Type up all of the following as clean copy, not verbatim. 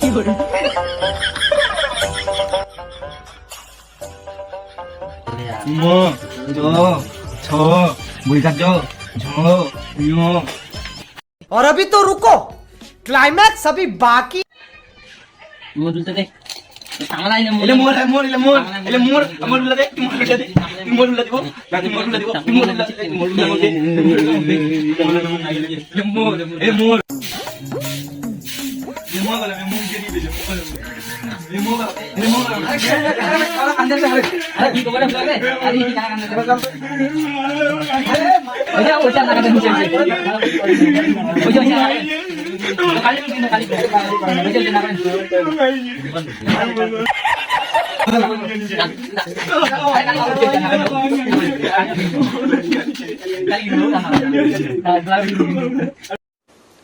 और अभी तो रुको, क्लाइमैक्स अभी बाकी।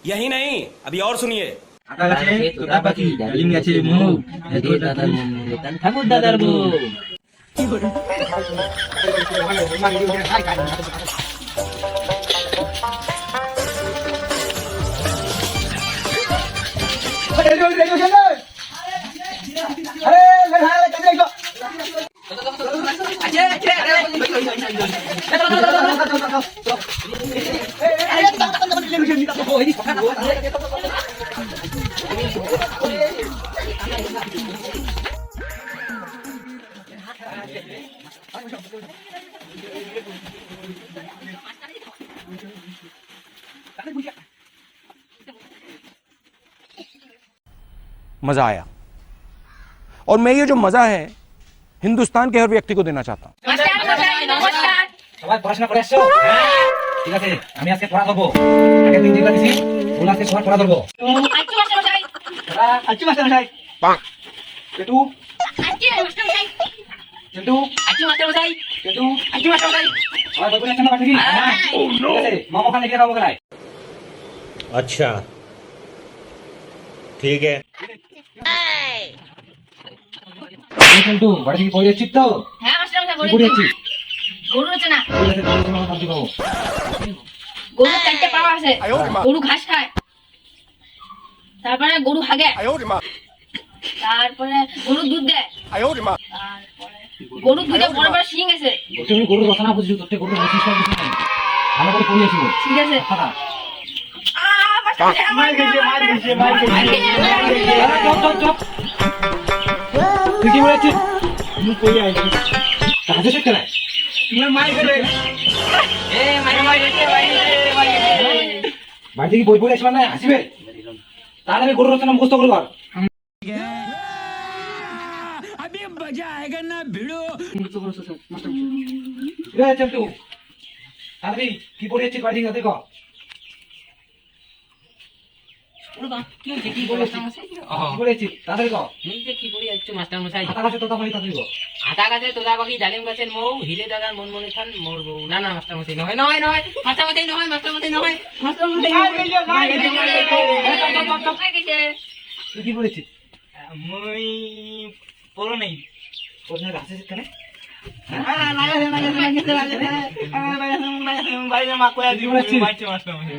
यही नहीं, अभी और सुनिए। ঠাকুর দাদার বউ। मजा आया और मैं ये जो मजा है हिंदुस्तान के हर व्यक्ति को देना चाहता हूँ। সবাই পড়াশোনা করে আসছো? ঠিক আছে, আমি আজকে পড়া করবো। আগে তিন দিন দিছি, ওগুলো আজকে সবার পড়া ধরবো। আচ্ছা মাস্টার মশাই। পেটু। চিন্টু। চিন্টু। সবাই বলবেন একটা না ঠিক আছে? ঠিক আছে, মামা খানে গিয়ে খাবো গেলাই। अच्छा ठीक है। চিন্টু, বাড়ি থেকে পড়ে যাচ্ছিস তো? হ্যাঁ মাস্টার মশাই পড়ে বলেছি। যাচ্ছিস? গরু আছে না? ঠিক আছে, গরুর সঙ্গে খাবো খাবো। গরু চারটে পা আছে। গরু ঘাস খায়। তারপরে গরু হাগে। তারপরে গরু দুধ দেয়। তারপরে গরু দুধে বড় বড় শিং আছে। তুমি গরুর রচনা বুঝছো, তোর গরুর রচনা সব কিছু নাই। ভালো করে পড়ে আসিও। ঠিক আছে। খাতা। তুই কি বলেছিস? মুখ কই আইছিস? কাজে শিখতে নাই। বাড়ি থেকে বই পড়ে আসবে না, আসবে। তাহলে আমি গরুর রচনা মুখস্থ করবো। তাহলে কি পড়ে যাচ্ছিস বাড়ি থেকে দেখো। আতা গাছে তোতা পাখি ডালিম গাছের মৌ হিলে দাদার মন মনে খান মোর বউ। না না মাস্টার মশাই নয় নয় নয় মাস্টার মশাই নয় মাস্টার মশাই নয় মাস্টার মশাই তুই কি বলেছিস? মই পড়ো নেই। গাছে কেন বাইরে মা কয়া দিব বাইতে মাস্টার মশাই।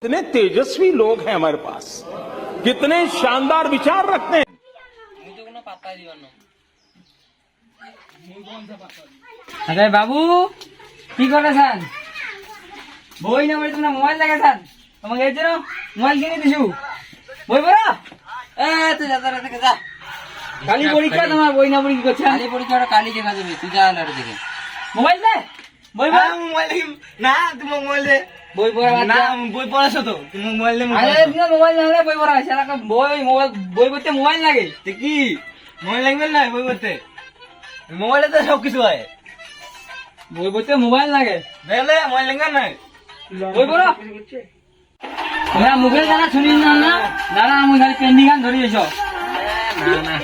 कितने तेजस्वी लोग हैं हमारे पास, कितने शानदार विचार रखते हैं। আরে বাবু কি করেছেন? বই না বই তোমরা মোবাইল দেখাছেন। তোমাকে এই জন্য মোবাইল কিনে দিছু। বই পড়ো। তুই যা তোরা থেকে যা। কালি পরীক্ষা তোমার বই না পড়ি কি করছ? কালি পরীক্ষাটা কালি দেখা যাবে। তুই যা লাড় দেখে। মোবাইল দে। বই পড়। মোবাইল না, তুমি মোবাইল দে। বই পড়া না, বই পড়াছো তো, তুমি মোবাইল দে। আরে তুমি মোবাইল না হলে বই পড়া সেটা বই মোবাইল বই পড়তে মোবাইল লাগে। কি মোবাইল লাগবে না বই পড়তে? মোবাইলে তো সব কিছু হয়। বই পড়তে মোবাইল লাগে। দেখলে মোবাইল লাগবে না? বই পড়ো। তোমরা মুখের কথা শুনি না না দাঁড়া, আমি খালি পেন্ডিং গান ধরে এসো। না না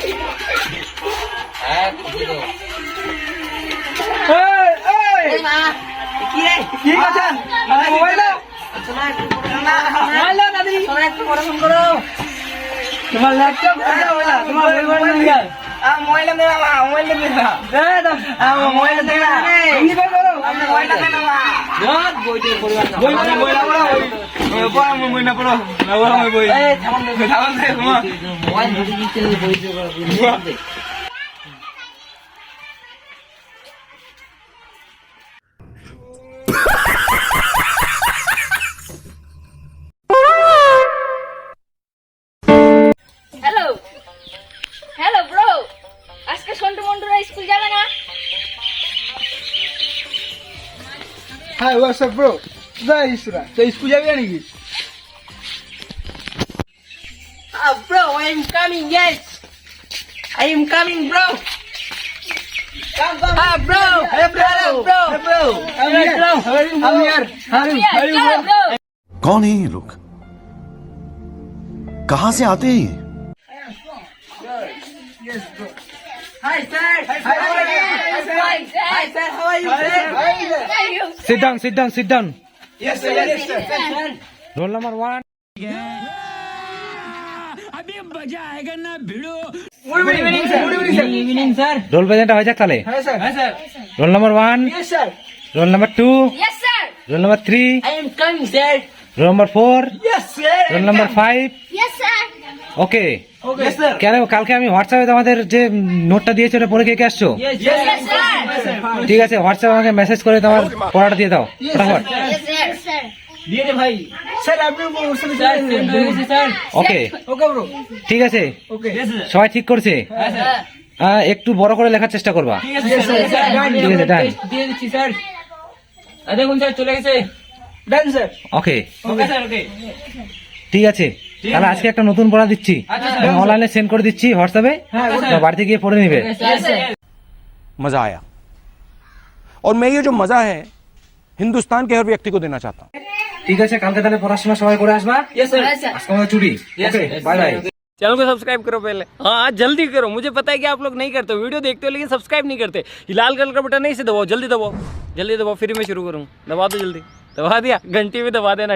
কি রে কি করছেন? মোবাইল দাও। মোবাইল দাও দাদি। একটু পড়াশোনা করো। তোমার ল্যাপটপ বলা তোমার মোবাইল নাম্বার মোবাইল দে না মোবাইল দে না দে দাও মোবাইল দে না এমনি করে করো মোবাইল দে না রাত বইতে পরিবার না বই না বই না পড়ো পড়ো মই না পড়ো না পড়ো মই বই এই থামান দে থামান দে তোমার মোবাইল ধরে দিতে বই দিয়ে করো হ্যালো হ্যালো ব্রো আজকে সন্টু মন্টুরা স্কুল যাবে না হাই হোয়াটসঅ্যাপ ব্রো যাই ইসরা তো স্কুল যাবি নাকি bro I am coming yes I am coming bro come bro hey bro I'm here চলো ব্রো कौन है ये लोग कहां से आते हैं ये hi sir hi sir how are you sir Sit down, sit down, sit down. yes sir yes sir Roll number 1. good evening sir good evening sir evening sir Roll present হয়ে যাক তাহলে। hi sir Roll number 1, yes sir roll number 2, yes sir roll number 3, I am coming sir roll number 4, yes sir roll number 5. Yes sir okay. yes sir কেন কালকে আমি হোয়াটসঅ্যাপে তোমাদের যে নোটটা দিয়েছি ওটা পড়ে কে আসছো? yes sir ঠিক আছে হোয়াটসঅ্যাপে আমাকে মেসেজ করে তোমার পড়াটা দিয়ে দাও ফটাফট। ইয়েস স্যার দিয়ে দে ভাই স্যার আপনি ওর সাথে স্যার সেন্ড হয়ে গেছে স্যার ওকে ওকে ব্রো ঠিক আছে ওকে yes sir সবাই ঠিক করছে একটু বড় করে লেখার চেষ্টা করবা। yes sir ঠিক আছে ডান। টেস্ট দিয়ে দিচ্ছি স্যার দেখুন স্যার চলে গেছে done sir ওকে okay sir okay ঠিক আছে তাহলে আজকে একটা নতুন পড়া দিচ্ছি আমি অনলাইনে সেন্ড করে দিচ্ছি হোয়াটসঅ্যাপে বাড়িতে গিয়ে পড়ে নিবে। স্যার স্যার मजा आया और मैं ये जो मजा है हिंदुस्तान के हर व्यक्ति को देना चाहता हूँ। ঠিক আছে কালকে তাহলে পড়াশোনা সবাই করে আসবা। yes sir আজকে আমাদের ছুটি। Okay bye bye. चैनल को सब्सक्राइब करो पहले हाँ जल्दी करो मुझे पता है कि आप लोग नहीं करते हो वीडियो देखते हो लेकिन सब्सक्राइब नहीं करते ये लाल कलर का बटन नहीं से दबाओ जल्दी दबाओ फिर मैं शुरू करूँ दबा दो जल्दी दबा दिया घंटी भी दबा देना।